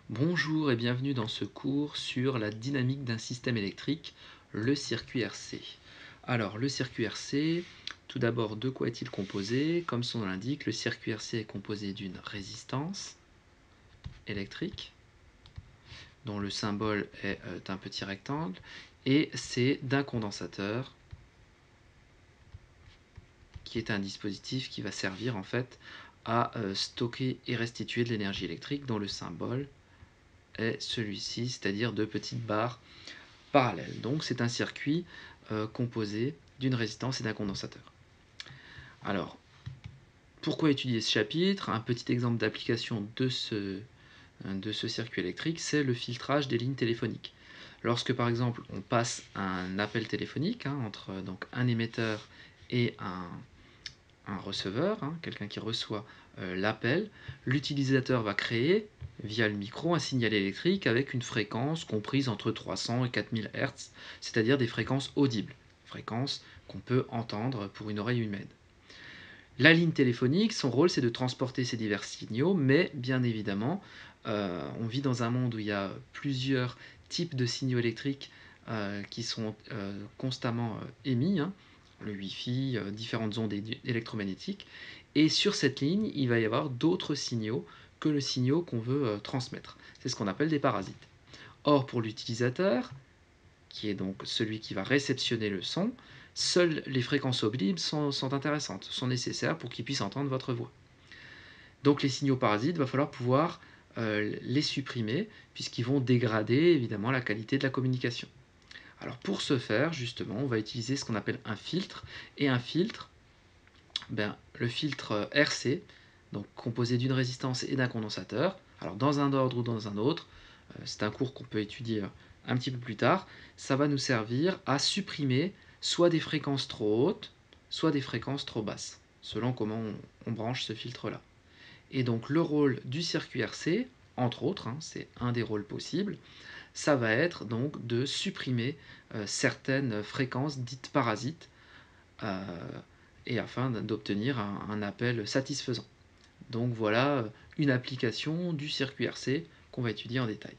Bonjour et bienvenue dans ce cours sur la dynamique d'un système électrique, le circuit RC. Alors le circuit RC, tout d'abord de quoi est-il composé? Comme son nom l'indique, le circuit RC est composé d'une résistance électrique, dont le symbole est un petit rectangle, et c'est d'un condensateur, qui est un dispositif qui va servir en fait à stocker et restituer de l'énergie électrique, dont le symbole est celui-ci, c'est-à-dire deux petites barres parallèles. Donc c'est un circuit composé d'une résistance et d'un condensateur. Alors, pourquoi étudier ce chapitre? Un petit exemple d'application de ce circuit électrique, c'est le filtrage des lignes téléphoniques. Lorsque par exemple on passe un appel téléphonique entre donc, un émetteur et un receveur, quelqu'un qui reçoit l'appel, l'utilisateur va créer via le micro un signal électrique avec une fréquence comprise entre 300 et 4000 Hz, c'est-à-dire des fréquences audibles, fréquences qu'on peut entendre pour une oreille humaine. La ligne téléphonique, son rôle c'est de transporter ces divers signaux, mais bien évidemment, on vit dans un monde où il y a plusieurs types de signaux électriques qui sont constamment émis, le Wi-Fi, différentes ondes électromagnétiques, et sur cette ligne, il va y avoir d'autres signaux que le signal qu'on veut transmettre. C'est ce qu'on appelle des parasites. Or, pour l'utilisateur, qui est donc celui qui va réceptionner le son, seules les fréquences audibles sont intéressantes, sont nécessaires pour qu'il puisse entendre votre voix. Donc les signaux parasites, il va falloir pouvoir les supprimer, puisqu'ils vont dégrader évidemment la qualité de la communication. Alors pour ce faire, justement, on va utiliser ce qu'on appelle un filtre, et un filtre, le filtre RC, donc composé d'une résistance et d'un condensateur, alors dans un ordre ou dans un autre, c'est un cours qu'on peut étudier un petit peu plus tard, ça va nous servir à supprimer soit des fréquences trop hautes, soit des fréquences trop basses, selon comment on branche ce filtre-là. Et donc le rôle du circuit RC, entre autres, c'est un des rôles possibles, ça va être donc de supprimer certaines fréquences dites parasites, euh, et afin d'obtenir un appel satisfaisant. Donc voilà une application du circuit RC qu'on va étudier en détail.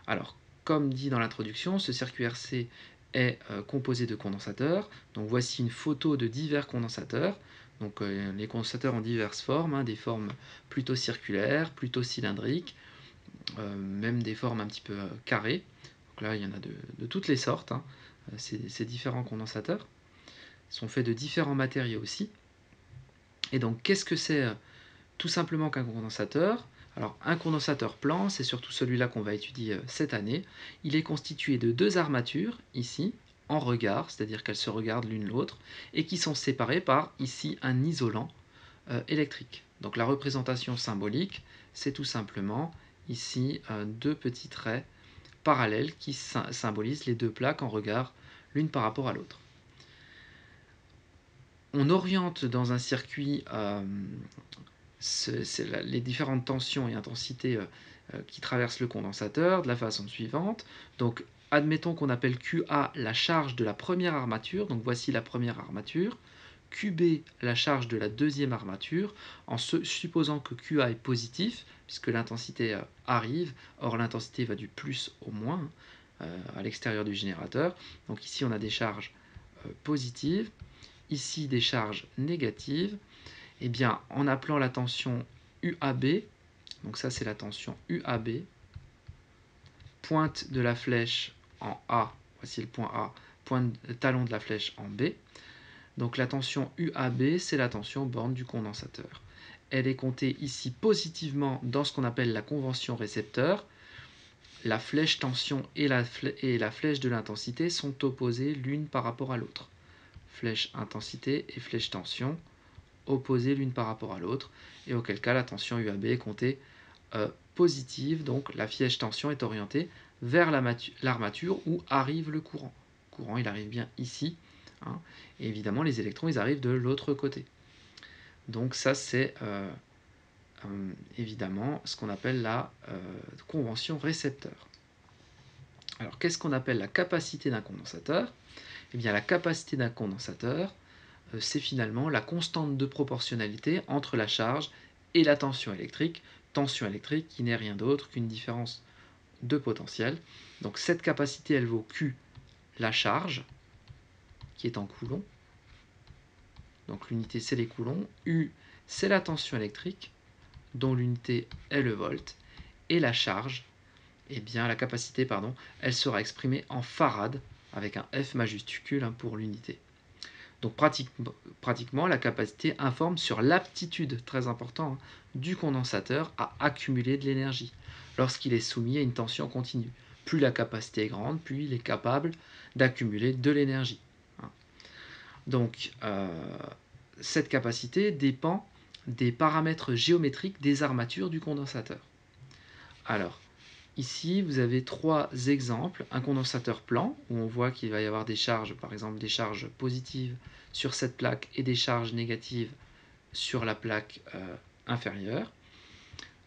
Alors, comme dit dans l'introduction, ce circuit RC est composé de condensateurs. Donc voici une photo de divers condensateurs. Donc les condensateurs ont diverses formes, des formes plutôt circulaires, plutôt cylindriques, même des formes un petit peu carrées. Donc là, il y en a de toutes les sortes, ces différents condensateurs. Ils sont faits de différents matériaux aussi. Et donc, qu'est-ce que c'est tout simplement qu'un condensateur? Alors, un condensateur plan, c'est surtout celui-là qu'on va étudier cette année. Il est constitué de deux armatures, ici, en regard, c'est-à-dire qu'elles se regardent l'une l'autre, et qui sont séparées par, ici, un isolant électrique. Donc la représentation symbolique, c'est tout simplement, ici, deux petits traits parallèles qui symbolisent les deux plaques en regard, l'une par rapport à l'autre. On oriente dans un circuit les différentes tensions et intensités qui traversent le condensateur de la façon suivante. Donc, admettons qu'on appelle QA la charge de la première armature, donc voici la première armature, QB la charge de la deuxième armature, en supposant que QA est positif, puisque l'intensité arrive, or l'intensité va du plus au moins à l'extérieur du générateur. Donc ici on a des charges positives, ici des charges négatives. Eh bien, en appelant la tension UAB, donc ça c'est la tension UAB, pointe de la flèche en A, voici le point A, talon de la flèche en B. Donc la tension UAB, c'est la tension borne du condensateur. Elle est comptée ici positivement dans ce qu'on appelle la convention récepteur. La flèche tension et la flèche de l'intensité sont opposées l'une par rapport à l'autre. Flèche intensité et flèche tension opposées l'une par rapport à l'autre, et auquel cas la tension UAB est comptée positive, donc la flèche tension est orientée vers l'armature où arrive le courant. Le courant, il arrive bien ici, et évidemment les électrons, ils arrivent de l'autre côté. Donc ça, c'est évidemment ce qu'on appelle la convention récepteur. Alors, qu'est-ce qu'on appelle la capacité d'un condensateur? Eh bien, la capacité d'un condensateur, c'est finalement la constante de proportionnalité entre la charge et la tension électrique, tension électrique qui n'est rien d'autre qu'une différence de potentiel. Donc cette capacité, elle vaut Q, la charge, qui est en coulomb. Donc l'unité, c'est les coulombs. U, c'est la tension électrique, dont l'unité est le volt. Et la charge, eh bien la capacité, pardon, elle sera exprimée en farad, avec un F majuscule pour l'unité. Donc pratiquement, la capacité informe sur l'aptitude, très important, du condensateur à accumuler de l'énergie lorsqu'il est soumis à une tension continue. Plus la capacité est grande, plus il est capable d'accumuler de l'énergie. Donc cette capacité dépend des paramètres géométriques des armatures du condensateur. Alors, ici, vous avez trois exemples. Un condensateur plan, où on voit qu'il va y avoir des charges, par exemple des charges positives sur cette plaque et des charges négatives sur la plaque inférieure.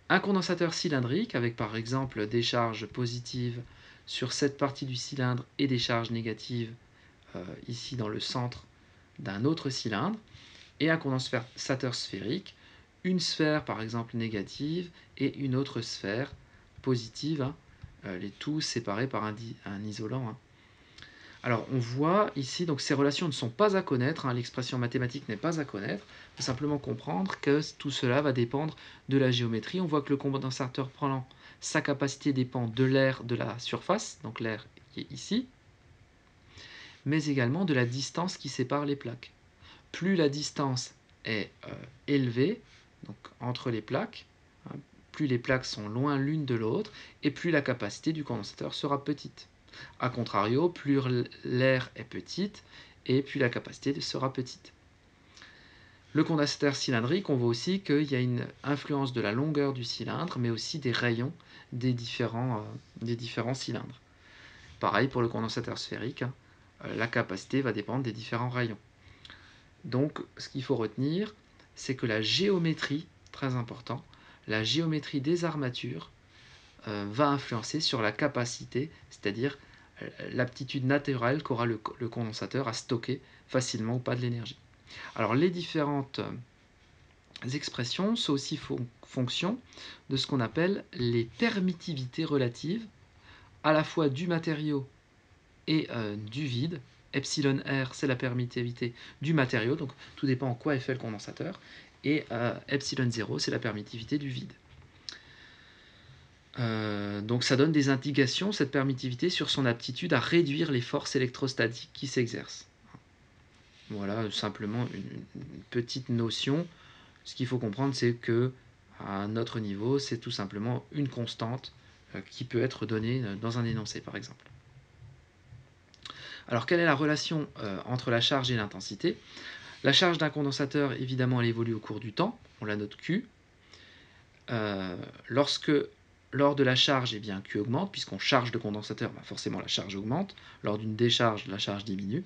Un condensateur cylindrique, avec par exemple des charges positives sur cette partie du cylindre et des charges négatives ici dans le centre d'un autre cylindre. Et un condensateur sphérique, une sphère par exemple négative et une autre sphère positive, les tout séparés par un isolant. Alors on voit ici, donc ces relations ne sont pas à connaître, l'expression mathématique n'est pas à connaître, il faut simplement comprendre que tout cela va dépendre de la géométrie. On voit que le condensateur plan, sa capacité dépend de l'air de la surface, donc l'air qui est ici, mais également de la distance qui sépare les plaques. Plus la distance est élevée, donc entre les plaques, plus les plaques sont loin l'une de l'autre, et plus la capacité du condensateur sera petite. A contrario, plus l'air est petite, et plus la capacité sera petite. Le condensateur cylindrique, on voit aussi qu'il y a une influence de la longueur du cylindre, mais aussi des rayons des différents cylindres. Pareil pour le condensateur sphérique, la capacité va dépendre des différents rayons. Donc, ce qu'il faut retenir, c'est que la géométrie, très important, la géométrie des armatures va influencer sur la capacité, c'est-à-dire l'aptitude naturelle qu'aura le condensateur à stocker facilement ou pas de l'énergie. Alors, les différentes expressions sont aussi fonction de ce qu'on appelle les permittivités relatives, à la fois du matériau et du vide. Epsilon R, c'est la permittivité du matériau, donc tout dépend en quoi est fait le condensateur, et epsilon 0, c'est la permittivité du vide. Donc ça donne des indications, cette permittivité, sur son aptitude à réduire les forces électrostatiques qui s'exercent. Voilà, simplement une petite notion. Ce qu'il faut comprendre, c'est que à notre niveau, c'est tout simplement une constante qui peut être donnée dans un énoncé, par exemple. Alors, quelle est la relation entre la charge et l'intensité? La charge d'un condensateur, évidemment, elle évolue au cours du temps. On la note Q. Lors de la charge, eh bien, Q augmente, puisqu'on charge le condensateur, forcément la charge augmente. Lors d'une décharge, la charge diminue.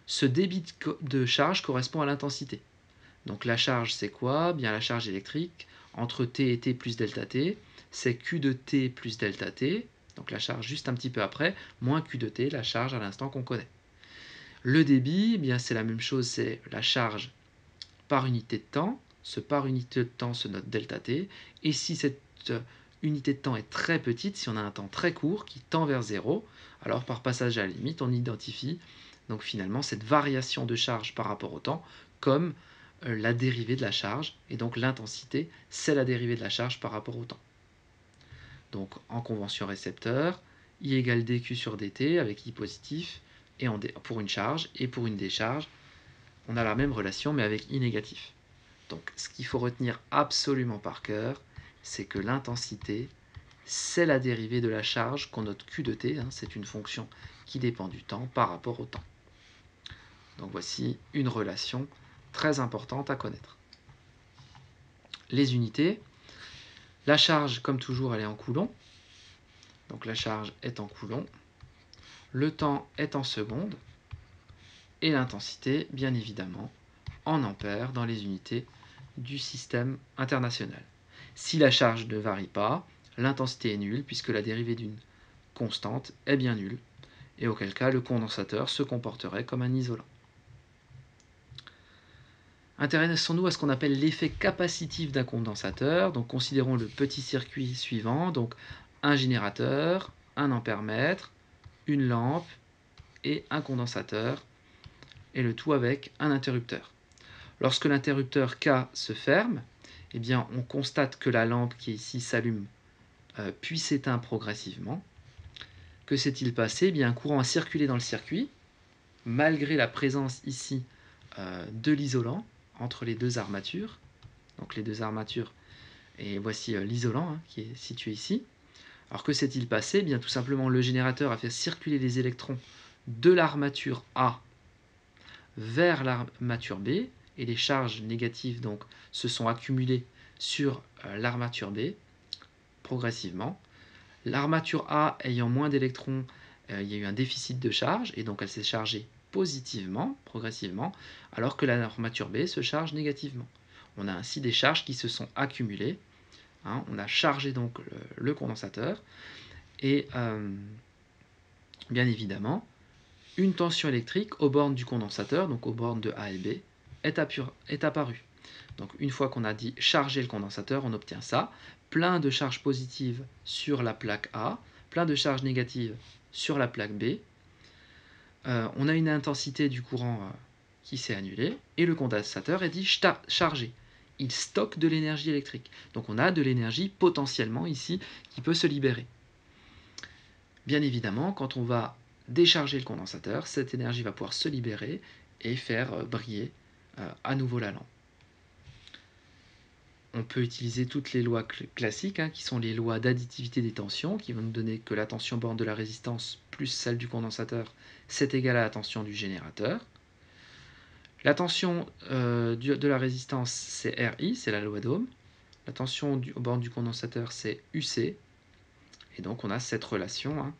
Ce débit de charge correspond à l'intensité. Donc la charge, c'est quoi? Bien, la charge électrique, entre T et T plus delta T, c'est Q de T plus delta T, donc la charge juste un petit peu après, moins Q de T, la charge à l'instant qu'on connaît. Le débit, eh bien c'est la même chose, c'est la charge par unité de temps. Ce par unité de temps se note delta T. Et si cette unité de temps est très petite, si on a un temps très court qui tend vers 0, alors par passage à la limite, on identifie donc finalement cette variation de charge par rapport au temps comme la dérivée de la charge. Et donc l'intensité, c'est la dérivée de la charge par rapport au temps. Donc en convention récepteur, I égale dQ sur dt avec I positif et pour une charge, et pour une décharge, on a la même relation mais avec I négatif. Donc ce qu'il faut retenir absolument par cœur, c'est que l'intensité, c'est la dérivée de la charge qu'on note Q de t, c'est une fonction qui dépend du temps par rapport au temps. Donc voici une relation très importante à connaître. Les unités, la charge comme toujours elle est en coulomb, donc la charge est en coulomb, le temps est en secondes, et l'intensité bien évidemment en ampères dans les unités du système international. Si la charge ne varie pas, l'intensité est nulle puisque la dérivée d'une constante est bien nulle, et auquel cas le condensateur se comporterait comme un isolant. Intéressons-nous à ce qu'on appelle l'effet capacitif d'un condensateur. Donc considérons le petit circuit suivant, donc un générateur, un ampèremètre, une lampe et un condensateur, et le tout avec un interrupteur. Lorsque l'interrupteur K se ferme, eh bien, on constate que la lampe qui est ici s'allume puis s'éteint progressivement. Que s'est-il passé? Eh bien, un courant a circulé dans le circuit, malgré la présence ici de l'isolant entre les deux armatures. Donc les deux armatures, et voici l'isolant qui est situé ici. Alors que s'est-il passé? Eh bien, tout simplement, le générateur a fait circuler les électrons de l'armature A vers l'armature B, et les charges négatives donc se sont accumulées sur l'armature B progressivement. L'armature A ayant moins d'électrons, il y a eu un déficit de charge, et donc elle s'est chargée positivement, progressivement, alors que l'armature B se charge négativement. On a ainsi des charges qui se sont accumulées. On a chargé donc le condensateur, et bien évidemment, une tension électrique aux bornes du condensateur, donc aux bornes de A et B, est apparue. Donc une fois qu'on a dit charger le condensateur, on obtient ça. Plein de charges positives sur la plaque A, plein de charges négatives sur la plaque B. On a une intensité du courant qui s'est annulée, et le condensateur est dit chargé. Il stocke de l'énergie électrique. Donc on a de l'énergie potentiellement ici qui peut se libérer. Bien évidemment, quand on va décharger le condensateur, cette énergie va pouvoir se libérer et faire briller à nouveau la lampe. On peut utiliser toutes les lois classiques, qui sont les lois d'additivité des tensions, qui vont nous donner que la tension borne de la résistance plus celle du condensateur, c'est égal à la tension du générateur. La tension de la résistance, c'est RI, c'est la loi d'Ohm. La tension aux bornes du condensateur, c'est UC. Et donc on a cette relation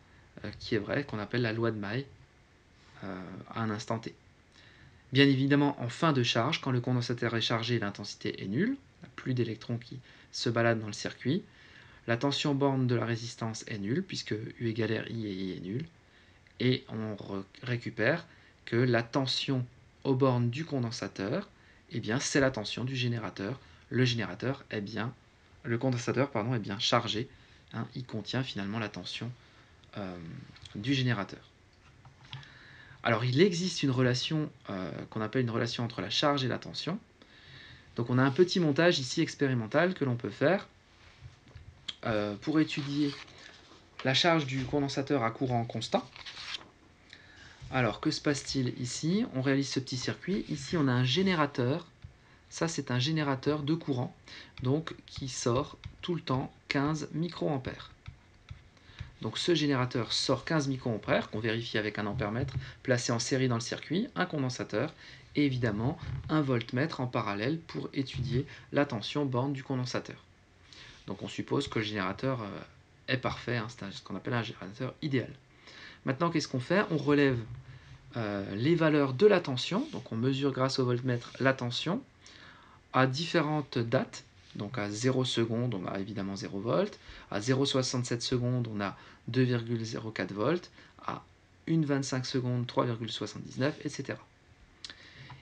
qui est vraie, qu'on appelle la loi de May à un instant t. Bien évidemment, en fin de charge, quand le condensateur est chargé, l'intensité est nulle. Il n'y a plus d'électrons qui se baladent dans le circuit. La tension borne de la résistance est nulle, puisque U égale RI et I est nul. Et on récupère que la tension aux bornes du condensateur, eh bien, c'est la tension du générateur. Le condensateur est bien chargé. Il contient finalement la tension du générateur. Alors, il existe une relation qu'on appelle une relation entre la charge et la tension. Donc, on a un petit montage ici expérimental que l'on peut faire pour étudier la charge du condensateur à courant constant. Alors, que se passe-t-il ici? On réalise ce petit circuit. Ici, on a un générateur. Ça, c'est un générateur de courant, donc qui sort tout le temps 15 microampères. Donc ce générateur sort 15 microampères, qu'on vérifie avec un ampèremètre placé en série dans le circuit, un condensateur, et évidemment un voltmètre en parallèle pour étudier la tension borne du condensateur. Donc on suppose que le générateur est parfait, c'est ce qu'on appelle un générateur idéal. Maintenant, qu'est-ce qu'on fait? On relève les valeurs de la tension, donc on mesure grâce au voltmètre la tension à différentes dates. Donc à 0 secondes, on a évidemment 0 volts. À 0,67 secondes, on a 2,04 volts. À 1,25 secondes, 3,79, etc.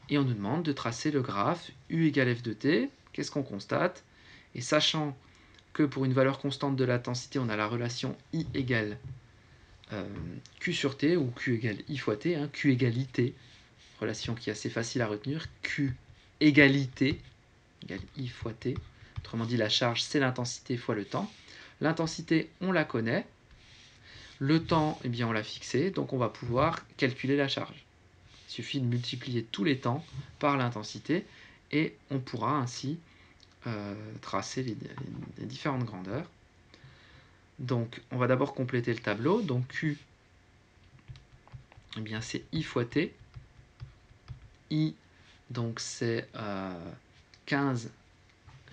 Et on nous demande de tracer le graphe U égale F de t. Qu'est-ce qu'on constate? Et sachant que pour une valeur constante de l'intensité, on a la relation I égale Q sur T, ou Q égale I fois T, Q égale IT, relation qui est assez facile à retenir, Q égalité égale I fois T. Autrement dit, la charge, c'est l'intensité fois le temps. L'intensité, on la connaît. Le temps, eh bien, on l'a fixé, donc on va pouvoir calculer la charge. Il suffit de multiplier tous les temps par l'intensité, et on pourra ainsi tracer les différentes grandeurs. Donc, on va d'abord compléter le tableau. Donc, Q, eh bien, c'est I fois T. I, donc, c'est 15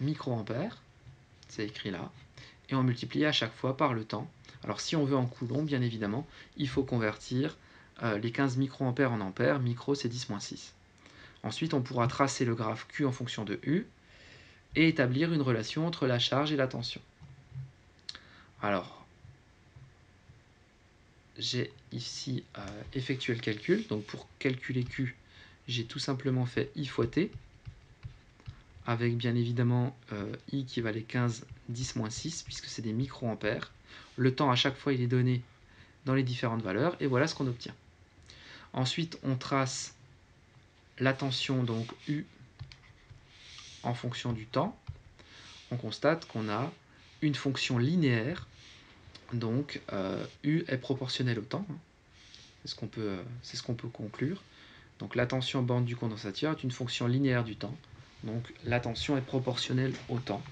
microampères. C'est écrit là. Et on multiplie à chaque fois par le temps. Alors, si on veut en coulomb, bien évidemment, il faut convertir les 15 microampères en ampères. Micro, c'est 10-6. Ensuite, on pourra tracer le graphe Q en fonction de U et établir une relation entre la charge et la tension. Alors, j'ai ici effectué le calcul. Donc pour calculer Q, j'ai tout simplement fait I fois T. avec bien évidemment I qui valait 15, 10-6, puisque c'est des microampères. Le temps, à chaque fois, il est donné dans les différentes valeurs, et voilà ce qu'on obtient. Ensuite, on trace la tension, donc U, en fonction du temps. On constate qu'on a une fonction linéaire, donc U est proportionnel au temps. C'est ce qu'on peut conclure. Donc la tension bande du condensateur est une fonction linéaire du temps. Donc la tension est proportionnelle au temps.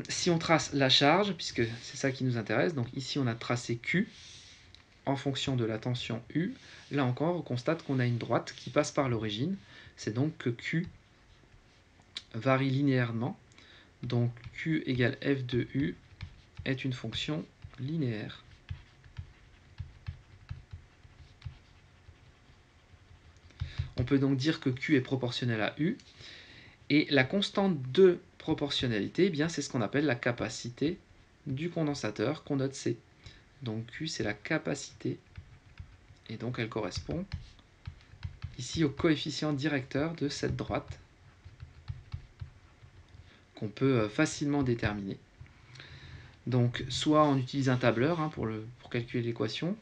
Si on trace la charge, puisque c'est ça qui nous intéresse, donc ici on a tracé Q en fonction de la tension U. Là encore, on constate qu'on a une droite qui passe par l'origine. C'est donc que Q varie linéairement. Donc Q égale F de U est une fonction linéaire. On peut donc dire que Q est proportionnel à U. Et la constante de proportionnalité, eh bien, c'est ce qu'on appelle la capacité du condensateur, qu'on note C. Donc Q, c'est la capacité, et donc elle correspond ici au coefficient directeur de cette droite, qu'on peut facilement déterminer. Donc soit on utilise un tableur pour calculer l'équation,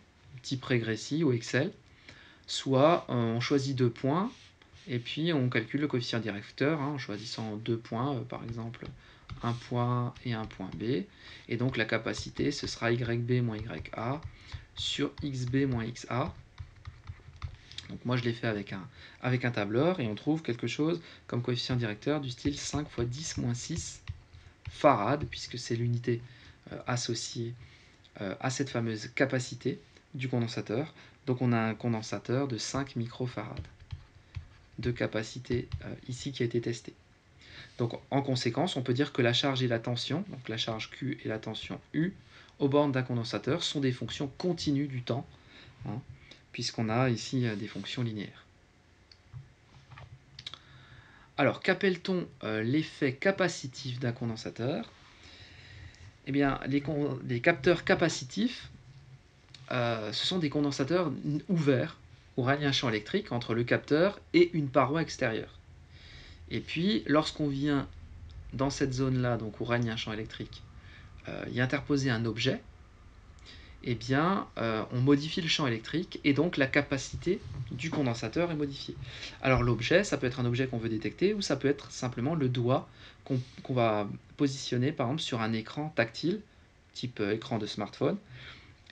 type Régressi ou Excel, soit on choisit 2 points, et puis on calcule le coefficient directeur en choisissant 2 points, par exemple un point et un point B. Et donc la capacité, ce sera YB moins YA sur XB moins XA. Donc moi je l'ai fait avec un tableur, et on trouve quelque chose comme coefficient directeur du style 5 fois 10 moins 6 farad, puisque c'est l'unité associée à cette fameuse capacité du condensateur. Donc on a un condensateur de 5 microfarads de capacité ici qui a été testé. Donc en conséquence, on peut dire que la charge et la tension, donc la charge Q et la tension U, aux bornes d'un condensateur sont des fonctions continues du temps, puisqu'on a ici des fonctions linéaires. Alors qu'appelle-t-on l'effet capacitif d'un condensateur? Eh bien, les capteurs capacitifs, ce sont des condensateurs ouverts où règne un champ électrique entre le capteur et une paroi extérieure. Et puis, lorsqu'on vient dans cette zone-là, donc où règne un champ électrique, y interposer un objet, eh bien, on modifie le champ électrique, et donc la capacité du condensateur est modifiée. Alors l'objet, ça peut être un objet qu'on veut détecter, ou ça peut être simplement le doigt qu'on va positionner, par exemple, sur un écran tactile, type écran de smartphone.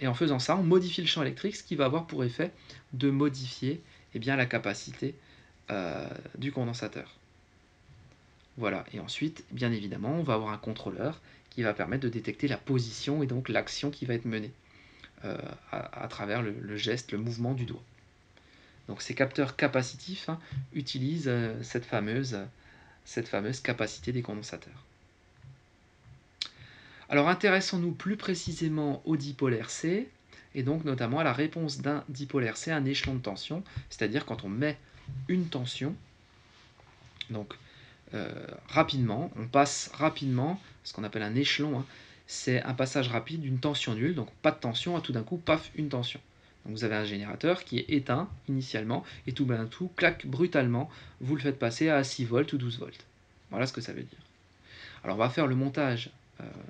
Et en faisant ça, on modifie le champ électrique, ce qui va avoir pour effet de modifier bien, la capacité du condensateur. Voilà, et ensuite, bien évidemment, on va avoir un contrôleur qui va permettre de détecter la position et donc l'action qui va être menée à travers le geste, le mouvement du doigt. Donc ces capteurs capacitifs utilisent cette fameuse capacité des condensateurs. Alors intéressons-nous plus précisément au dipolaire C, et donc notamment à la réponse d'un dipolaire C à un échelon de tension, c'est-à-dire quand on met une tension, donc rapidement, on passe rapidement, ce qu'on appelle un échelon, c'est un passage rapide d'une tension nulle, donc pas de tension, à tout d'un coup, paf, une tension. Donc vous avez un générateur qui est éteint initialement, et tout d'un coup, clac, brutalement, vous le faites passer à 6 volts ou 12 volts. Voilà ce que ça veut dire. Alors on va faire le montage,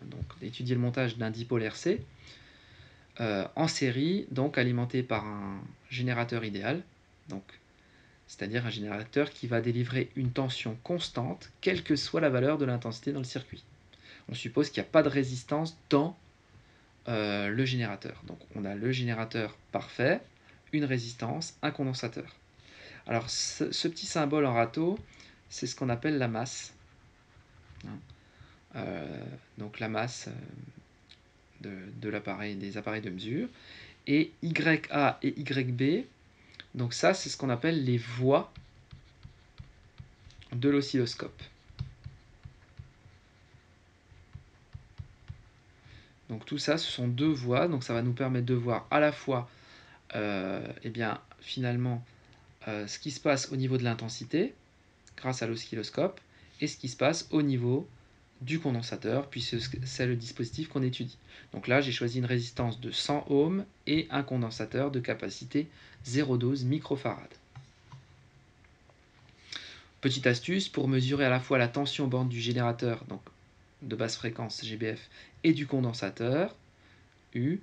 donc étudier le montage d'un dipolaire C en série, donc alimenté par un générateur idéal, donc c'est-à-dire un générateur qui va délivrer une tension constante, quelle que soit la valeur de l'intensité dans le circuit. On suppose qu'il n'y a pas de résistance dans le générateur. Donc on a le générateur parfait, une résistance, un condensateur. Alors ce petit symbole en râteau, c'est ce qu'on appelle la masse. Donc la masse de l'appareil, des appareils de mesure. Et YA et YB, donc ça c'est ce qu'on appelle les voies de l'oscilloscope. Donc tout ça, ce sont deux voies, donc ça va nous permettre de voir à la fois finalement ce qui se passe au niveau de l'intensité grâce à l'oscilloscope, et ce qui se passe au niveau du condensateur, puisque c'est le dispositif qu'on étudie. Donc là, j'ai choisi une résistance de 100 ohms et un condensateur de capacité 0,12 microfarad. Petite astuce, pour mesurer à la fois la tension borne du générateur, donc de basse fréquence GBF, et du condensateur, U,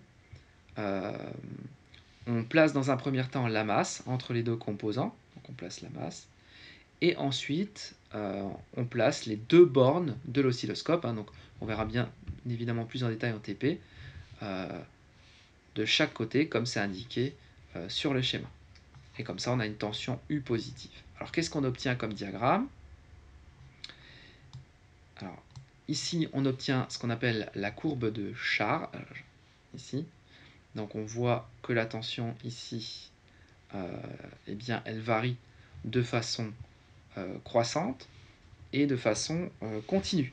on place dans un premier temps la masse entre les deux composants, donc on place la masse, et ensuite on place les deux bornes de l'oscilloscope, donc on verra bien évidemment plus en détail en TP, de chaque côté, comme c'est indiqué sur le schéma. Et comme ça, on a une tension U positive. Alors, qu'est-ce qu'on obtient comme diagramme? Alors, ici, on obtient ce qu'on appelle la courbe de Charge, ici. Donc, on voit que la tension ici, eh bien, elle varie de façon croissante et de façon continue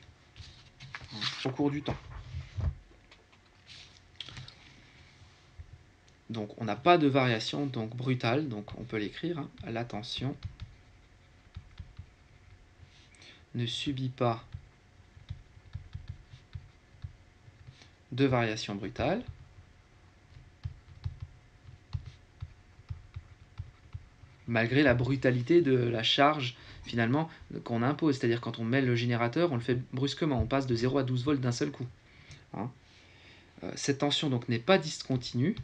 au cours du temps. Donc, on n'a pas de variation donc brutale, donc on peut l'écrire, la tension ne subit pas de variation brutale. Malgré la brutalité de la charge finalement qu'on impose. C'est-à-dire quand on met le générateur, on le fait brusquement, on passe de 0 à 12 volts d'un seul coup. Cette tension donc n'est pas discontinue.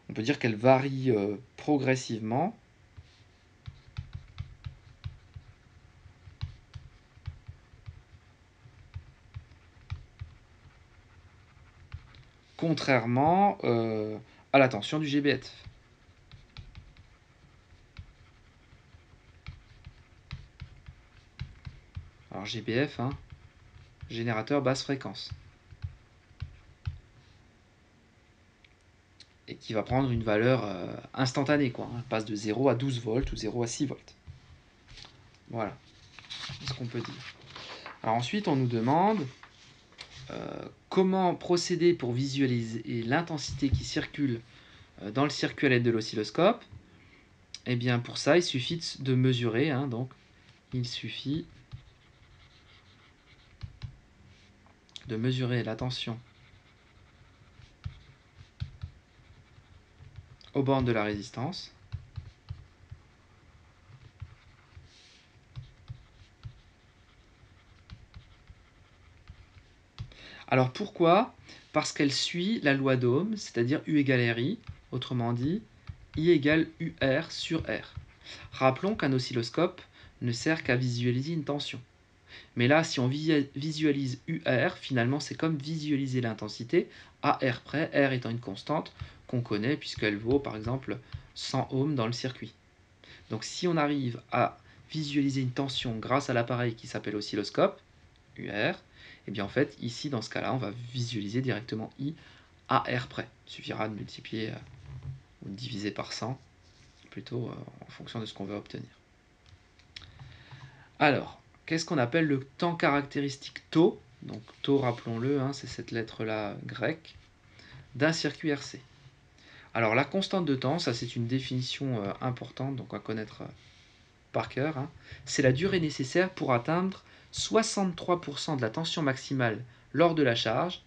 On peut dire qu'elle varie progressivement. Contrairement à la tension du GBF. Alors GBF, générateur basse fréquence. Et qui va prendre une valeur instantanée, quoi. Elle passe de 0 à 12 volts ou 0 à 6 volts. Voilà, c'est ce qu'on peut dire. Alors ensuite, on nous demande comment procéder pour visualiser l'intensité qui circule dans le circuit à l'aide de l'oscilloscope. Et bien pour ça, il suffit de mesurer. Donc, il suffit de mesurer la tension aux bornes de la résistance. Alors pourquoi? Parce qu'elle suit la loi d'Ohm, c'est-à-dire U égale RI, autrement dit, I égale UR sur R. Rappelons qu'un oscilloscope ne sert qu'à visualiser une tension. Mais là, si on visualise UR, finalement, c'est comme visualiser l'intensité à R près, R étant une constante qu'on connaît puisqu'elle vaut, par exemple, 100 ohms dans le circuit. Donc si on arrive à visualiser une tension grâce à l'appareil qui s'appelle oscilloscope, UR, et bien en fait, ici, dans ce cas-là, on va visualiser directement I à R près. Il suffira de multiplier ou de diviser par 100, plutôt en fonction de ce qu'on veut obtenir. Alors, qu'est-ce qu'on appelle le temps caractéristique tau? Donc tau, rappelons-le, c'est cette lettre-là grecque, d'un circuit RC. Alors la constante de temps, ça c'est une définition importante, donc à connaître par cœur, c'est la durée nécessaire pour atteindre 63% de la tension maximale lors de la charge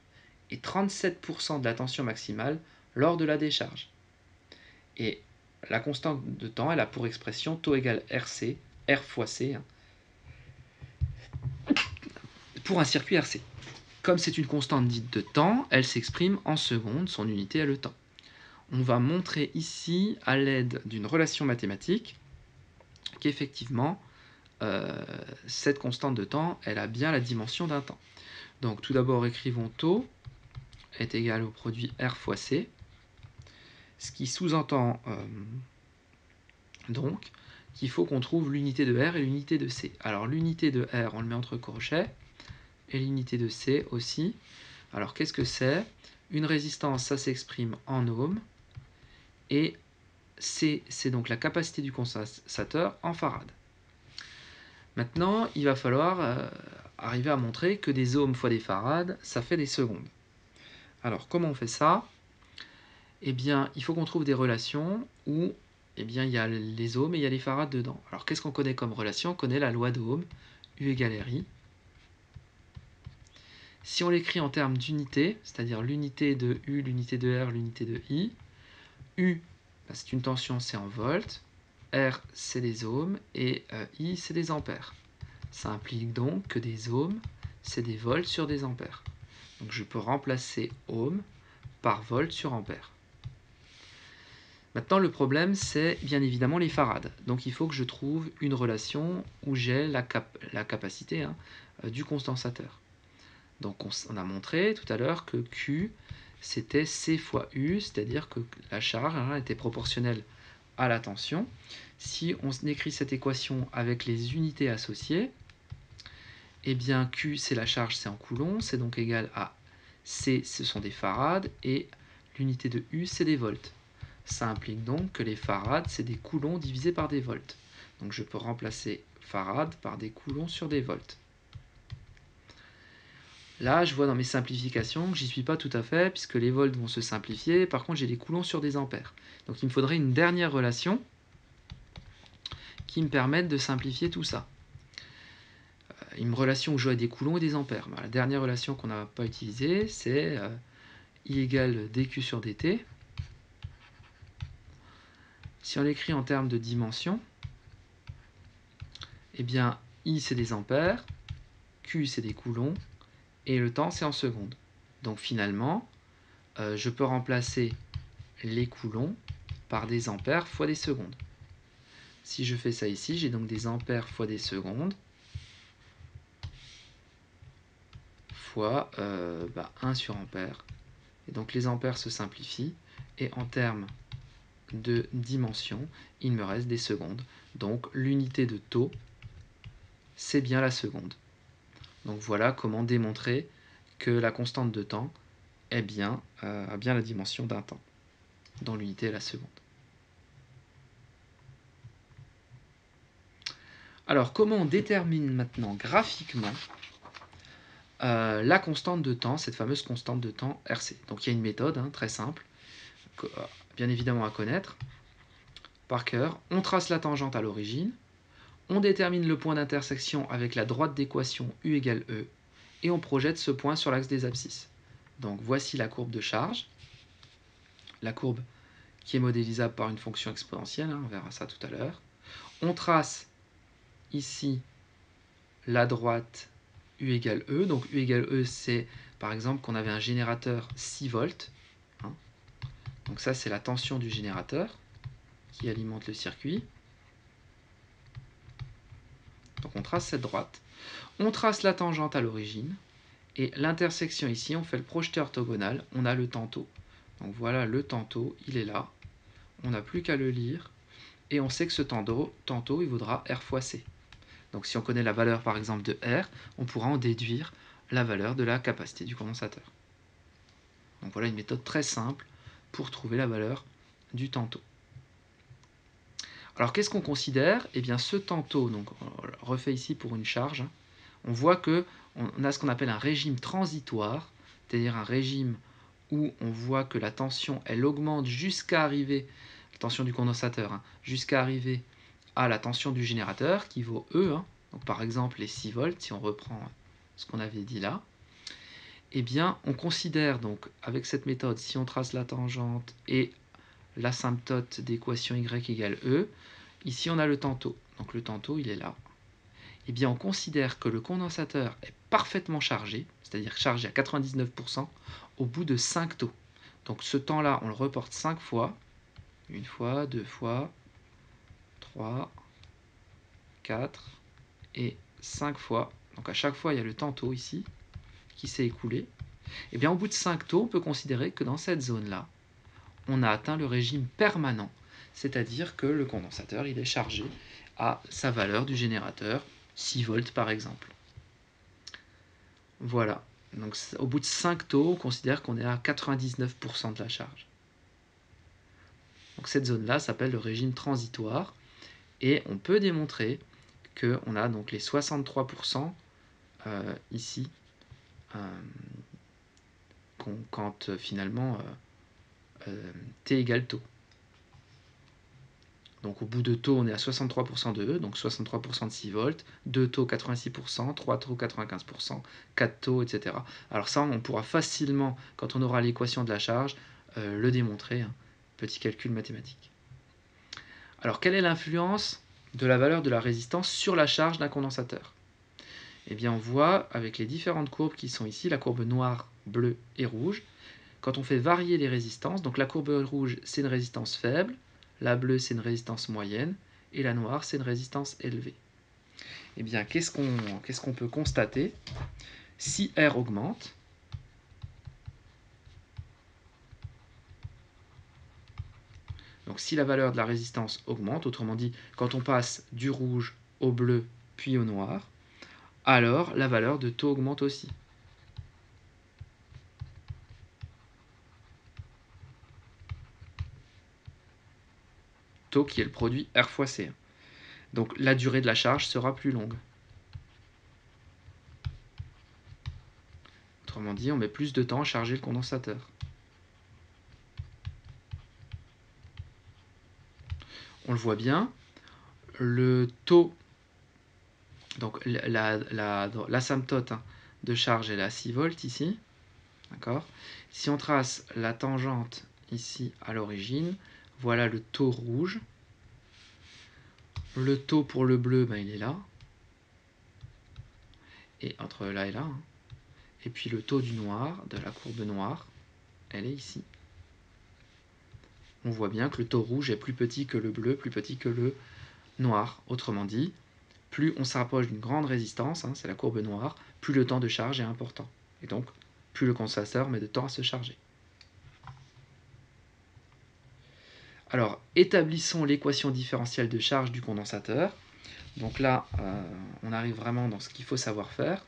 et 37% de la tension maximale lors de la décharge. Et la constante de temps, elle a pour expression tau égale RC, R fois C, pour un circuit RC. Comme c'est une constante dite de temps, elle s'exprime en secondes, son unité est le temps. On va montrer ici, à l'aide d'une relation mathématique, qu'effectivement, cette constante de temps, elle a bien la dimension d'un temps. Donc tout d'abord, écrivons tau est égal au produit R fois C, ce qui sous-entend donc qu'il faut qu'on trouve l'unité de R et l'unité de C. Alors l'unité de R, on le met entre crochets, et l'unité de C aussi. Alors qu'est-ce que c'est? Une résistance, ça s'exprime en ohms, et C, c'est donc la capacité du condensateur en farad. Maintenant, il va falloir arriver à montrer que des ohms fois des farads, ça fait des secondes. Alors, comment on fait ça? Eh bien, il faut qu'on trouve des relations où il y a les ohms et il y a les farads dedans. Alors, qu'est-ce qu'on connaît comme relation? On connaît la loi d'Ohm, U égale RI. Si on l'écrit en termes d'unité, c'est-à-dire l'unité de U, l'unité de R, l'unité de I, U, bah, c'est une tension, c'est en volts, R, c'est des ohms, et I, c'est des ampères. Ça implique donc que des ohms, c'est des volts sur des ampères. Donc je peux remplacer ohm par volt sur ampère. Maintenant, le problème, c'est bien évidemment les farads. Donc il faut que je trouve une relation où j'ai la capacité du condensateur. Donc on a montré tout à l'heure que Q, c'était C fois U, c'est-à-dire que la charge était proportionnelle à la tension. Si on écrit cette équation avec les unités associées, eh bien Q, c'est la charge, c'est en coulombs, c'est donc égal à C, ce sont des farads, et l'unité de U, c'est des volts. Ça implique donc que les farads, c'est des coulombs divisés par des volts. Donc je peux remplacer farad par des coulombs sur des volts. Là, je vois dans mes simplifications que j'y suis pas tout à fait, puisque les volts vont se simplifier. Par contre, j'ai des coulombs sur des ampères. Donc il me faudrait une dernière relation qui me permette de simplifier tout ça. Une relation où je vois des coulombs et des ampères. La dernière relation qu'on n'a pas utilisée, c'est I égale dQ sur dt. Si on l'écrit en termes de dimension, eh bien I c'est des ampères, Q c'est des coulombs, et le temps c'est en secondes. Donc finalement, je peux remplacer les coulombs par des ampères fois des secondes. Si je fais ça ici, j'ai donc des ampères fois des secondes fois 1 sur ampère. Et donc les ampères se simplifient, et en termes de dimension, il me reste des secondes. Donc l'unité de taux, c'est bien la seconde. Donc voilà comment démontrer que la constante de temps a bien la dimension d'un temps, dont l'unité est la seconde. Alors comment on détermine maintenant graphiquement la constante de temps, cette fameuse constante de temps RC? Donc il y a une méthode très simple, bien évidemment à connaître par cœur. On trace la tangente à l'origine, on détermine le point d'intersection avec la droite d'équation U égale E, et on projette ce point sur l'axe des abscisses. Donc voici la courbe de charge, la courbe qui est modélisable par une fonction exponentielle, on verra ça tout à l'heure. On trace ici la droite U égale E, donc U égale E, c'est par exemple qu'on avait un générateur 6 volts, donc ça c'est la tension du générateur qui alimente le circuit. Donc on trace cette droite, on trace la tangente à l'origine, et l'intersection ici, on fait le projeté orthogonal, on a le tantôt. Donc voilà le tantôt, il est là, on n'a plus qu'à le lire, et on sait que ce tantôt, il vaudra R fois C. Donc si on connaît la valeur par exemple de R, on pourra en déduire la valeur de la capacité du condensateur. Donc voilà une méthode très simple pour trouver la valeur du tantôt. Alors qu'est-ce qu'on considère? Eh bien ce tantôt, donc on le refait ici pour une charge, on voit qu'on a ce qu'on appelle un régime transitoire, c'est-à-dire un régime où on voit que la tension elle augmente jusqu'à arriver, la tension du condensateur, jusqu'à arriver à la tension du générateur qui vaut E, donc par exemple les 6 volts, si on reprend ce qu'on avait dit là, eh bien on considère donc avec cette méthode, si on trace la tangente et l'asymptote d'équation y égale E, ici on a le tantôt, donc le tantôt il est là, eh bien on considère que le condensateur est parfaitement chargé, c'est-à-dire chargé à 99% au bout de 5 taux. Donc ce temps-là, on le reporte 5 fois, une fois, deux fois, 3, 4 et 5 fois. Donc à chaque fois, il y a le tantôt ici qui s'est écoulé. Et bien au bout de 5 taux, on peut considérer que dans cette zone-là, on a atteint le régime permanent, c'est-à-dire que le condensateur il est chargé à sa valeur du générateur, 6 volts par exemple. Voilà, donc au bout de 5 taux, on considère qu'on est à 99% de la charge. Donc cette zone-là s'appelle le régime transitoire, et on peut démontrer qu'on a donc les 63% ici, quand finalement t égale taux. Donc au bout de taux, on est à 63% de E, donc 63% de 6 volts, 2 taux 86%, 3 taux 95%, 4 taux, etc. Alors ça, on pourra facilement, quand on aura l'équation de la charge, le démontrer, hein. Petit calcul mathématique. Alors quelle est l'influence de la valeur de la résistance sur la charge d'un condensateur? Eh bien on voit avec les différentes courbes qui sont ici, la courbe noire, bleue et rouge, quand on fait varier les résistances, donc la courbe rouge c'est une résistance faible, la bleue c'est une résistance moyenne, et la noire c'est une résistance élevée. Eh bien qu'est-ce qu'on peut constater? Si R augmente, donc si la valeur de la résistance augmente, autrement dit, quand on passe du rouge au bleu puis au noir, alors la valeur de taux augmente aussi. Taux qui est le produit R fois C. Donc la durée de la charge sera plus longue. Autrement dit, on met plus de temps à charger le condensateur. On le voit bien, le taux, donc l'asymptote de charge est à 6 volts ici. D'accord. Si on trace la tangente ici à l'origine, voilà le taux rouge. Le taux pour le bleu, ben, il est là. Et entre là et là. Et puis le taux du noir, de la courbe noire, elle est ici. On voit bien que le taux rouge est plus petit que le bleu, plus petit que le noir. Autrement dit, plus on s'approche d'une grande résistance, c'est la courbe noire, plus le temps de charge est important. Et donc, plus le condensateur met de temps à se charger. Alors, établissons l'équation différentielle de charge du condensateur. Donc là, on arrive vraiment dans ce qu'il faut savoir faire,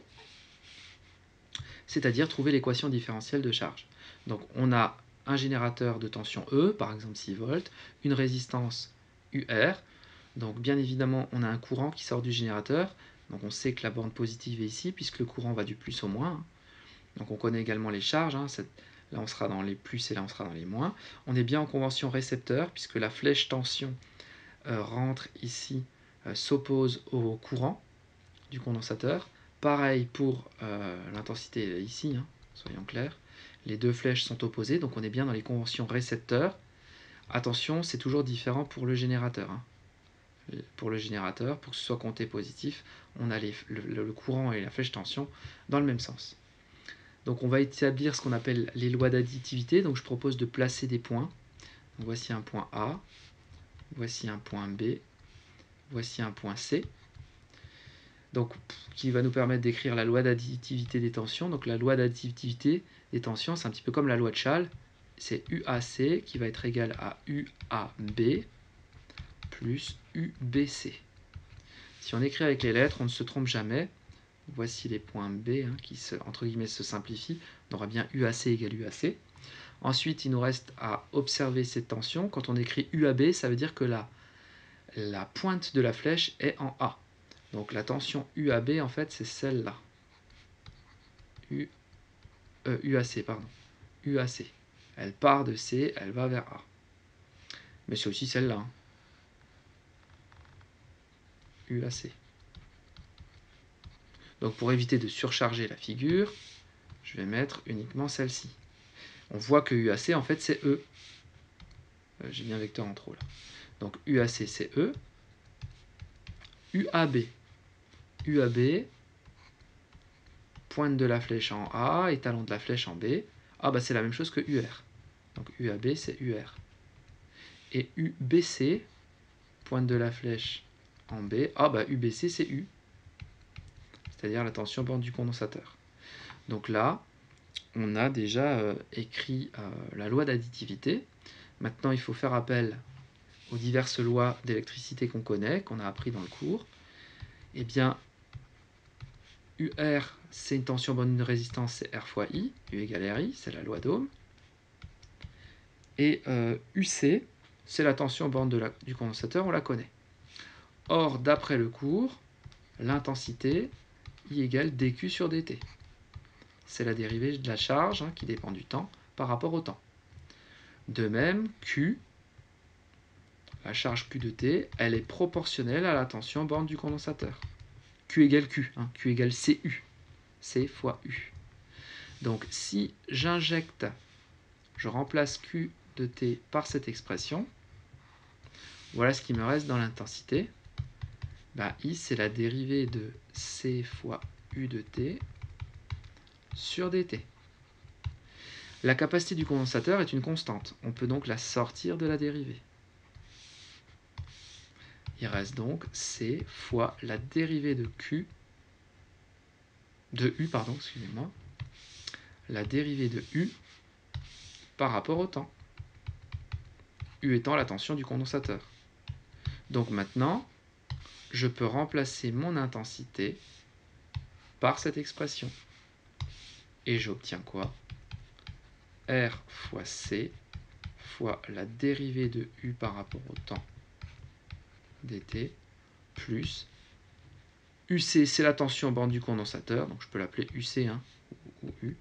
c'est-à-dire trouver l'équation différentielle de charge. Donc on a un générateur de tension E, par exemple 6 volts, une résistance UR. Donc bien évidemment, on a un courant qui sort du générateur. Donc on sait que la borne positive est ici, puisque le courant va du plus au moins. Donc on connaît également les charges. Là on sera dans les plus et là on sera dans les moins. On est bien en convention récepteur, puisque la flèche tension rentre ici, s'oppose au courant du condensateur. Pareil pour l'intensité ici, soyons clairs. Les deux flèches sont opposées, donc on est bien dans les conventions récepteurs. Attention, c'est toujours différent pour le générateur. Pour le générateur, pour que ce soit compté positif, on a le courant et la flèche tension dans le même sens. Donc on va établir ce qu'on appelle les lois d'additivité. Donc je propose de placer des points. Donc voici un point A, voici un point B, voici un point C. Donc, qui va nous permettre d'écrire la loi d'additivité des tensions. Donc la loi d'additivité des tensions, c'est un petit peu comme la loi de Schall. C'est UAC qui va être égal à UAB plus UBC. Si on écrit avec les lettres, on ne se trompe jamais. Voici les points B qui, entre guillemets, se simplifient. On aura bien UAC égale UAC. Ensuite, il nous reste à observer cette tension. Quand on écrit UAB, ça veut dire que la pointe de la flèche est en A. Donc la tension UAB, en fait, c'est celle-là. UAC, pardon. UAC. Elle part de C, elle va vers A. Mais c'est aussi celle-là. UAC. Donc pour éviter de surcharger la figure, je vais mettre uniquement celle-ci. On voit que UAC, en fait, c'est E. J'ai mis un vecteur en trop, là. Donc UAC, c'est E. UAB. UAB, pointe de la flèche en A, étalon de la flèche en B. Ah, bah c'est la même chose que UR. Donc UAB, c'est UR. Et UBC, pointe de la flèche en B. Ah, bah UBC, c'est U. C'est-à-dire la tension borne du condensateur. Donc là, on a déjà écrit la loi d'additivité. Maintenant, il faut faire appel aux diverses lois d'électricité qu'on connaît, qu'on a appris dans le cours. Eh bien, UR, c'est une tension borne d'une résistance, c'est R fois I, U égale RI, c'est la loi d'Ohm. Et UC, c'est la tension borne du condensateur, on la connaît. Or, d'après le cours, l'intensité, I égale dQ sur dt. C'est la dérivée de la charge qui dépend du temps par rapport au temps. De même, Q, la charge Q de T, elle est proportionnelle à la tension borne du condensateur. Q égale Q, hein, Q égale CU, C fois U. Donc si j'injecte, je remplace Q de T par cette expression, voilà ce qui me reste dans l'intensité. Bah, I, c'est la dérivée de C fois U de T sur dt. La capacité du condensateur est une constante. On peut donc la sortir de la dérivée. Il reste donc C fois la dérivée de Q, de U, pardon, excusez-moi, la dérivée de U par rapport au temps. U étant la tension du condensateur. Donc maintenant, je peux remplacer mon intensité par cette expression. Et j'obtiens quoi? R fois C fois la dérivée de U par rapport au temps dt plus UC, c'est la tension borne du condensateur, donc je peux l'appeler UC hein, ou U.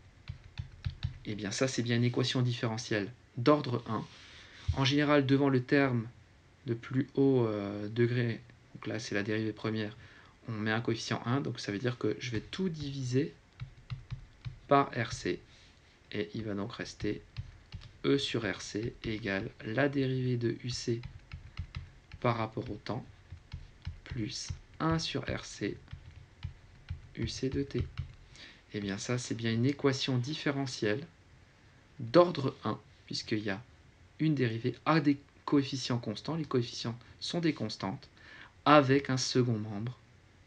Et bien ça, c'est bien une équation différentielle d'ordre 1. En général, devant le terme de plus haut degré, donc là c'est la dérivée première, on met un coefficient 1, donc ça veut dire que je vais tout diviser par RC. Et il va donc rester E sur RC égale la dérivée de UC par rapport au temps plus 1 sur RC UC de T. Et bien ça, c'est bien une équation différentielle d'ordre 1, puisqu'il y a une dérivée à des coefficients constants, les coefficients sont des constantes, avec un second membre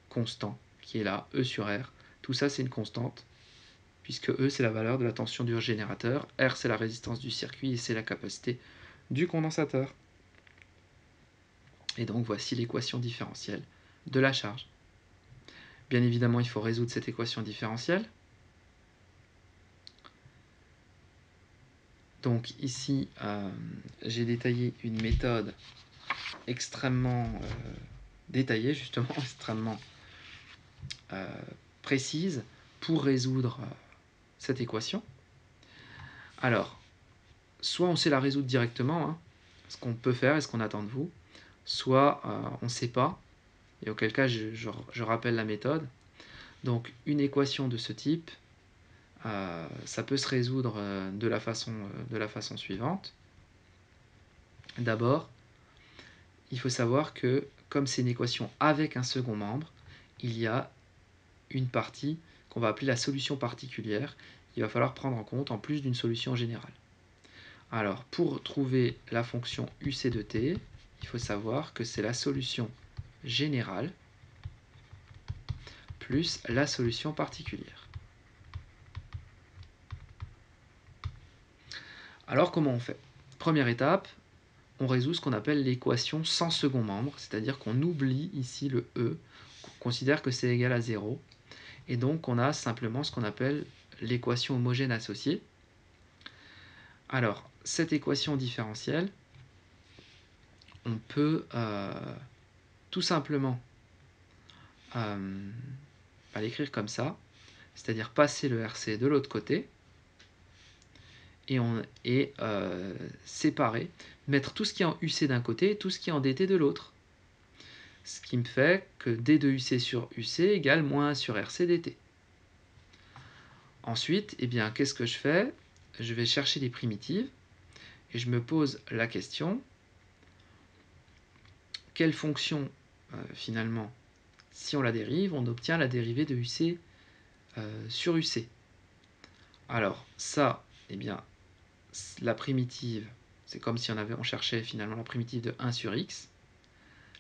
constant, qui est là, E sur R. Tout ça, c'est une constante, puisque E, c'est la valeur de la tension du générateur, R, c'est la résistance du circuit, et c'est la capacité du condensateur. Et donc, voici l'équation différentielle de la charge. Bien évidemment, il faut résoudre cette équation différentielle. Donc ici, j'ai détaillé une méthode extrêmement détaillée, justement, extrêmement précise pour résoudre cette équation. Alors, soit on sait la résoudre directement, hein, ce qu'on peut faire et ce qu'on attend de vous, soit on ne sait pas, et auquel cas je rappelle la méthode. Donc une équation de ce type, ça peut se résoudre de la façon suivante. D'abord, il faut savoir que comme c'est une équation avec un second membre, il y a une partie qu'on va appeler la solution particulière qu'il va falloir prendre en compte en plus d'une solution générale. Alors, pour trouver la fonction UC de t, il faut savoir que c'est la solution générale plus la solution particulière. Alors, comment on fait? Première étape, on résout ce qu'on appelle l'équation sans second membre, c'est-à-dire qu'on oublie ici le E, qu'on considère que c'est égal à 0, et donc on a simplement ce qu'on appelle l'équation homogène associée. Alors, cette équation différentielle, on peut tout simplement l'écrire comme ça, c'est-à-dire passer le RC de l'autre côté, et séparer, mettre tout ce qui est en UC d'un côté et tout ce qui est en DT de l'autre. Ce qui me fait que D de UC sur UC égale moins 1 sur RC dt. Ensuite, eh bien, qu'est-ce que je fais? Je vais chercher des primitives et je me pose la question, quelle fonction, finalement, si on la dérive, on obtient la dérivée de UC sur UC. Alors, ça, eh bien, la primitive, c'est comme si on cherchait finalement la primitive de 1 sur x.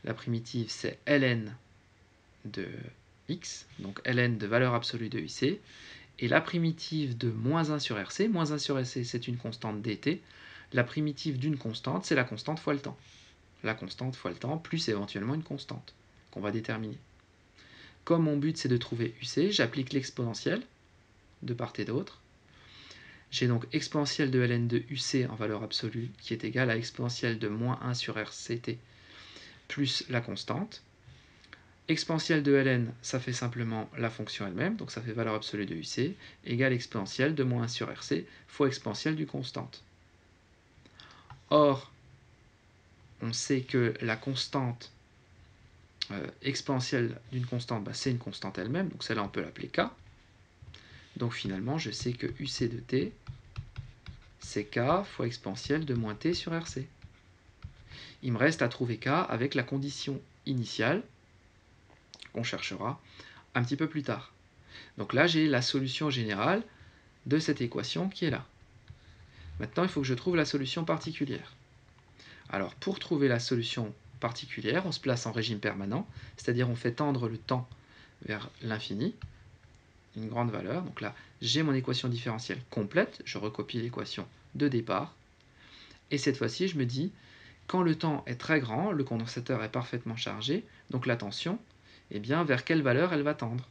La primitive, c'est ln de x, donc ln de valeur absolue de UC. Et la primitive de moins 1 sur RC, moins 1 sur RC, c'est une constante dt. La primitive d'une constante, c'est la constante fois le temps. La constante fois le temps, plus éventuellement une constante, qu'on va déterminer. Comme mon but, c'est de trouver UC, j'applique l'exponentielle de part et d'autre. J'ai donc exponentielle de ln de UC en valeur absolue qui est égale à exponentielle de moins 1 sur RCT plus la constante. Exponentielle de ln, ça fait simplement la fonction elle-même, donc ça fait valeur absolue de UC, égale exponentielle de moins 1 sur RC fois exponentielle du constante. Or, on sait que la constante exponentielle d'une constante, c'est une constante elle-même, donc celle-là on peut l'appeler K. Donc finalement, je sais que UC de t, c'est K fois exponentielle de moins t sur RC. Il me reste à trouver K avec la condition initiale, qu'on cherchera un petit peu plus tard. Donc là, j'ai la solution générale de cette équation qui est là. Maintenant, il faut que je trouve la solution particulière. Alors, pour trouver la solution particulière, on se place en régime permanent, c'est-à-dire on fait tendre le temps vers l'infini, une grande valeur. Donc là, j'ai mon équation différentielle complète, je recopie l'équation de départ, et cette fois-ci, je me dis, quand le temps est très grand, le condensateur est parfaitement chargé, donc la tension, eh bien, vers quelle valeur elle va tendre?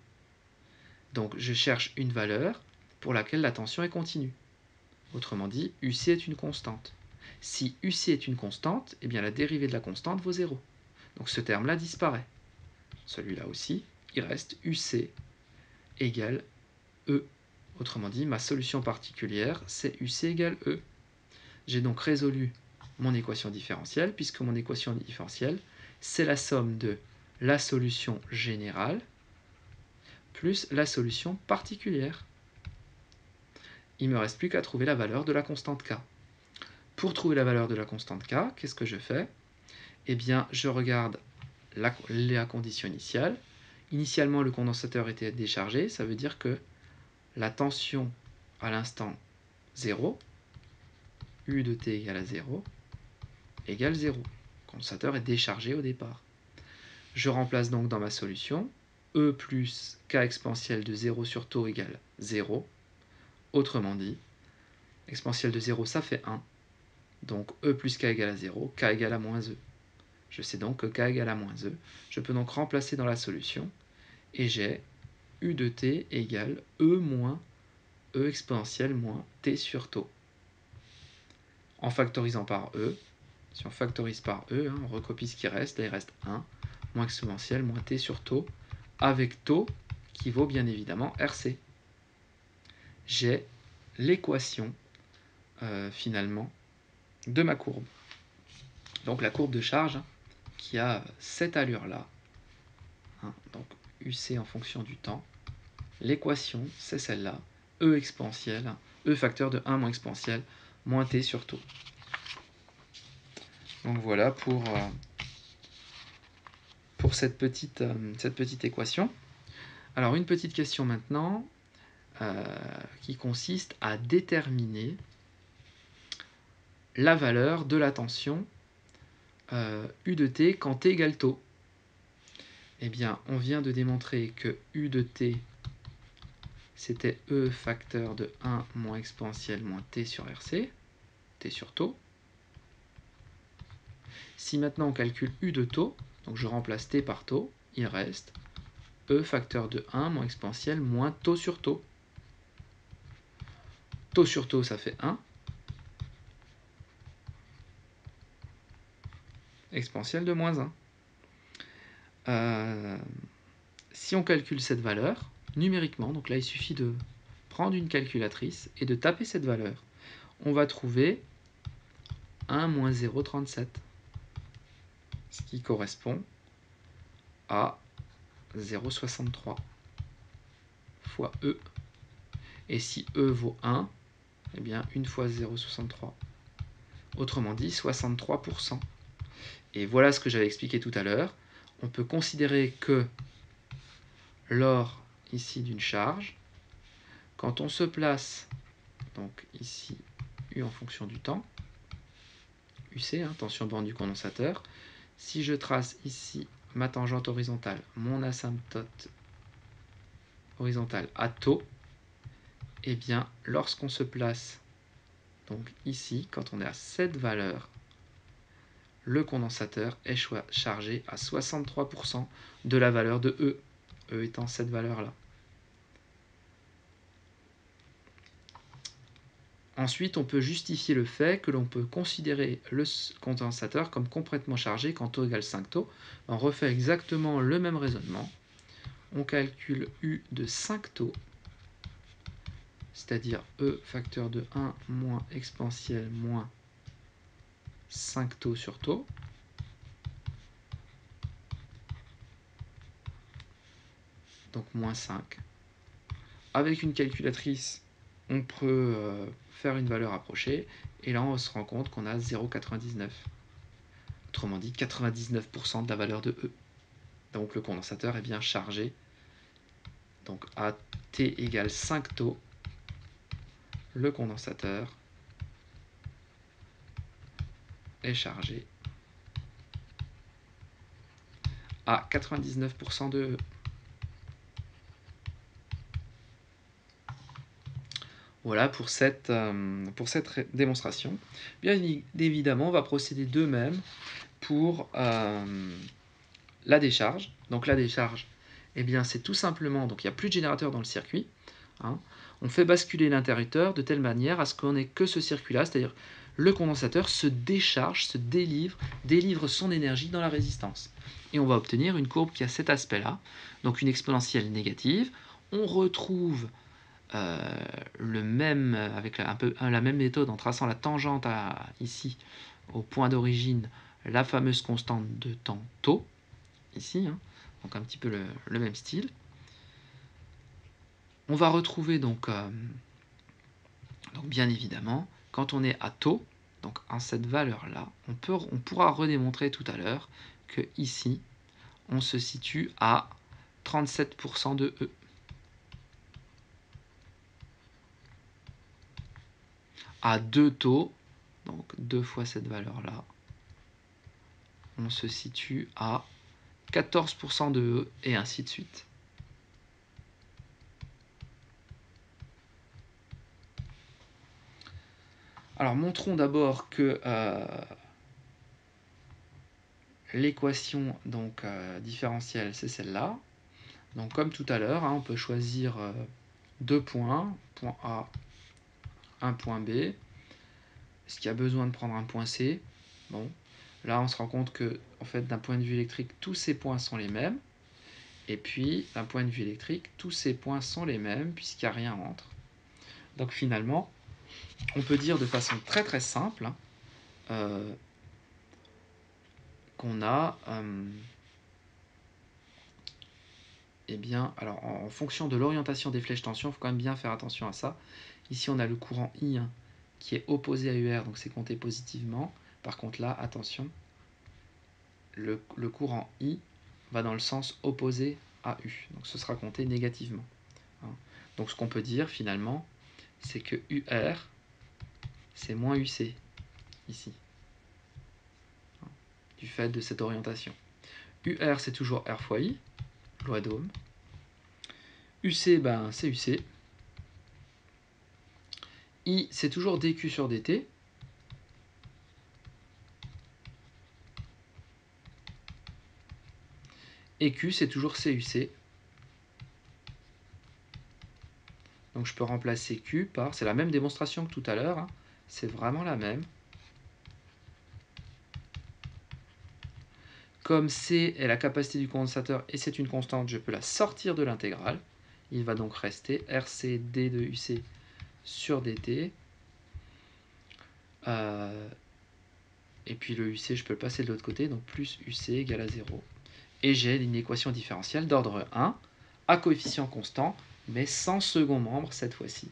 Donc, je cherche une valeur pour laquelle la tension est continue. Autrement dit, UC est une constante. Si UC est une constante, eh bien la dérivée de la constante vaut 0. Donc ce terme-là disparaît. Celui-là aussi, il reste UC égale E. Autrement dit, ma solution particulière, c'est UC égale E. J'ai donc résolu mon équation différentielle, puisque mon équation différentielle, c'est la somme de la solution générale plus la solution particulière. Il ne me reste plus qu'à trouver la valeur de la constante K. Pour trouver la valeur de la constante K, qu'est-ce que je fais? Eh bien, je regarde la condition initiale. Initialement, le condensateur était déchargé, ça veut dire que la tension à l'instant 0, U de t égale à 0, égale 0. Le condensateur est déchargé au départ. Je remplace donc dans ma solution E plus K exponentielle de 0 sur taux égale 0. Autrement dit, exponentielle de 0, ça fait 1. Donc E plus K égale à 0, K égale à moins E. Je sais donc que K égale à moins E. Je peux donc remplacer dans la solution et j'ai U de t égale E moins E exponentielle moins t sur taux. En factorisant par E, si on factorise par E, on recopie ce qui reste, là il reste 1, moins exponentielle moins t sur taux, avec taux qui vaut bien évidemment RC. J'ai l'équation finalement de ma courbe. Donc la courbe de charge qui a cette allure-là, donc UC en fonction du temps. L'équation, c'est celle-là, E exponentielle, E facteur de 1 moins exponentielle, moins t sur taux. Donc voilà pour cette petite équation. Alors une petite question maintenant qui consiste à déterminer la valeur de la tension U de t quand t égale taux. Eh bien, on vient de démontrer que U de t, c'était E facteur de 1 moins exponentielle moins t sur RC, t sur taux. Si maintenant on calcule U de taux, donc je remplace t par taux, il reste E facteur de 1 moins exponentielle moins taux sur taux. Taux sur taux, ça fait 1. Exponentielle de moins 1. Si on calcule cette valeur, numériquement, donc là il suffit de prendre une calculatrice et de taper cette valeur, on va trouver 1 moins 0,37, ce qui correspond à 0,63 fois E. Et si E vaut 1, eh bien 1 fois 0,63. Autrement dit, 63%. Et voilà ce que j'avais expliqué tout à l'heure. On peut considérer que lors ici d'une charge, quand on se place, donc ici U en fonction du temps, UC, tension bande du condensateur, si je trace ici ma tangente horizontale, mon asymptote horizontale à taux, eh bien lorsqu'on se place donc ici, quand on est à cette valeur, le condensateur est chargé à 63% de la valeur de E, E étant cette valeur-là. Ensuite, on peut justifier le fait que l'on peut considérer le condensateur comme complètement chargé quand taux égale 5 taux. On refait exactement le même raisonnement. On calcule U de 5 taux, c'est-à-dire E facteur de 1 moins exponentielle moins 5 taux sur taux. donc moins 5. Avec une calculatrice, on peut faire une valeur approchée, et là on se rend compte qu'on a 0,99. Autrement dit, 99% de la valeur de E. Donc le condensateur est bien chargé. Donc à T égale 5 taux, le condensateur est chargé à 99% de E. Voilà pour cette démonstration. Bien évidemment, on va procéder de même pour la décharge. Donc la décharge, eh bien, c'est tout simplement, donc il n'y a plus de générateur dans le circuit. Hein. On fait basculer l'interrupteur de telle manière à ce qu'on n'ait que ce circuit-là, c'est-à-dire le condensateur se décharge, se délivre son énergie dans la résistance. Et on va obtenir une courbe qui a cet aspect-là, donc une exponentielle négative. On retrouve le même, avec la même méthode en traçant la tangente ici au point d'origine, la fameuse constante de temps tau, ici, hein, donc un petit peu le même style. On va retrouver donc bien évidemment, quand on est à tau, donc en cette valeur-là, on pourra redémontrer tout à l'heure que ici, on se situe à 37% de E. À 2 taux, donc 2 fois cette valeur-là, on se situe à 14% de E, et ainsi de suite. Alors montrons d'abord que l'équation différentielle, c'est celle-là. Donc comme tout à l'heure, hein, on peut choisir deux points, point A, un point B. Est-ce qu'il y a besoin de prendre un point C? Bon, là on se rend compte que en fait, d'un point de vue électrique, tous ces points sont les mêmes. Et puis, d'un point de vue électrique, tous ces points sont les mêmes puisqu'il n'y a rien entre. Donc finalement, on peut dire de façon très très simple qu'on a eh bien, alors en fonction de l'orientation des flèches tension, il faut quand même bien faire attention à ça. Ici, on a le courant I qui est opposé à UR, donc c'est compté positivement. Par contre, là, attention, le courant I va dans le sens opposé à U, donc ce sera compté négativement. Donc ce qu'on peut dire finalement, c'est que UR, c'est moins UC, ici, du fait de cette orientation. UR, c'est toujours R fois I, loi d'Ohm. UC, ben, c'est UC. I, c'est toujours dQ sur dt. Et Q, c'est toujours CUC. Donc je peux remplacer Q par... C'est la même démonstration que tout à l'heure. Hein. C'est vraiment la même. Comme C est la capacité du condensateur et c'est une constante, je peux la sortir de l'intégrale. Il va donc rester RC d de UC sur dt. Et puis le UC, je peux le passer de l'autre côté, donc plus UC égale à 0. Et j'ai une équation différentielle d'ordre 1 à coefficient constant, mais sans second membre cette fois-ci.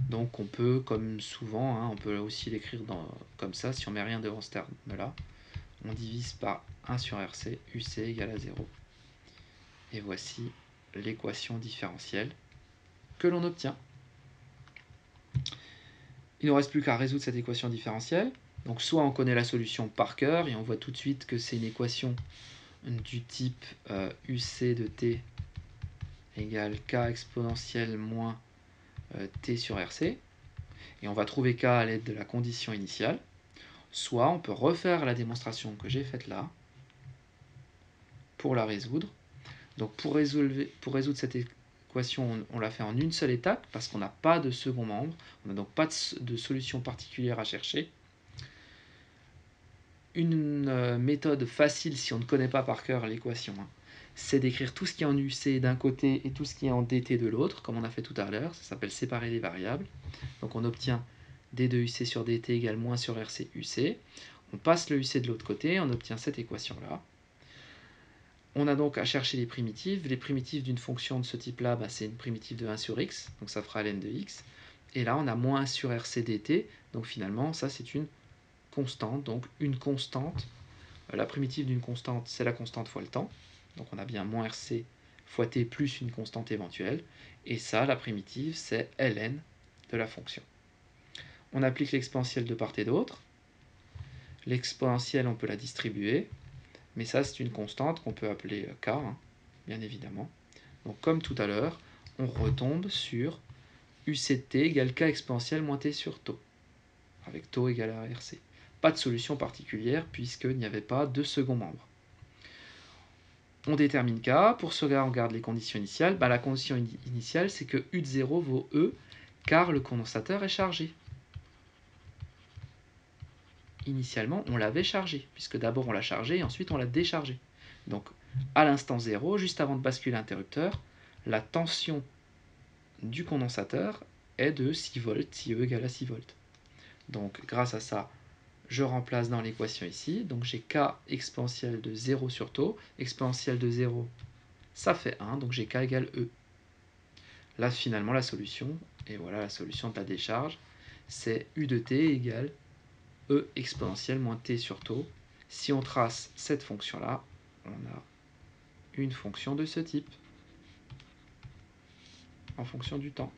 Donc on peut, comme souvent, hein, on peut aussi l'écrire comme ça, si on ne met rien devant ce terme-là. On divise par 1 sur RC, UC égale à 0. Et voici l'équation différentielle que l'on obtient. Il ne nous reste plus qu'à résoudre cette équation différentielle. Donc soit on connaît la solution par cœur, et on voit tout de suite que c'est une équation du type UC de t égale k exponentielle moins t sur RC. Et on va trouver k à l'aide de la condition initiale. Soit on peut refaire la démonstration que j'ai faite là pour la résoudre. Donc pour résoudre cette équation, on l'a fait en une seule étape parce qu'on n'a pas de second membre. On n'a donc pas de solution particulière à chercher. Une méthode facile si on ne connaît pas par cœur l'équation, c'est d'écrire tout ce qui est en UC d'un côté et tout ce qui est en DT de l'autre, comme on a fait tout à l'heure. Ça s'appelle séparer les variables. Donc on obtient d de UC sur dt égale moins sur RC UC. On passe le UC de l'autre côté, on obtient cette équation-là. On a donc à chercher les primitives. Les primitives d'une fonction de ce type-là, c'est une primitive de 1 sur x, donc ça fera ln de x. Et là, on a moins 1 sur rc dt, donc finalement, ça c'est une constante, donc une constante. La primitive d'une constante, c'est la constante fois le temps, donc on a bien moins rc fois t plus une constante éventuelle, et ça, la primitive, c'est ln de la fonction. On applique l'exponentielle de part et d'autre. L'exponentielle, on peut la distribuer, mais ça, c'est une constante qu'on peut appeler k, bien évidemment. Donc comme tout à l'heure, on retombe sur uc de t égale k exponentielle moins t sur tau, avec tau égale à rc. Pas de solution particulière, puisqu'il n'y avait pas de second membre. On détermine k. Pour cela, on garde les conditions initiales. La condition initiale, c'est que u de 0 vaut e, car le condensateur est chargé. Initialement, on l'avait chargé, puisque d'abord on l'a chargé et ensuite on l'a déchargé. Donc, à l'instant 0, juste avant de basculer l'interrupteur, la tension du condensateur est de 6 volts, si E égale à 6 volts. Donc, grâce à ça, je remplace dans l'équation ici. Donc, j'ai K exponentielle de 0 sur tau. Exponentielle de 0, ça fait 1, donc j'ai K égale E. Là, finalement, la solution, et voilà la solution de la décharge, c'est U de t égale E exponentielle moins t sur tau. Si on trace cette fonction-là, on a une fonction de ce type, en fonction du temps.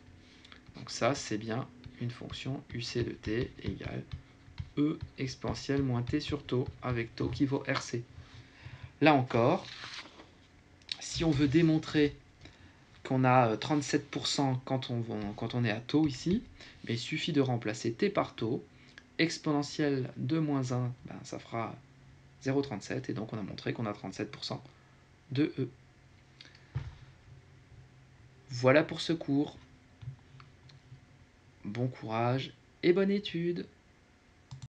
Donc ça, c'est bien une fonction uc de t égale E exponentielle moins t sur tau, avec tau qui vaut rc. Là encore, si on veut démontrer qu'on a 37% quand on est à tau ici, il suffit de remplacer t par tau. Exponentielle de moins 1, ça fera 0,37, et donc on a montré qu'on a 37% de E. Voilà pour ce cours. Bon courage et bonne étude!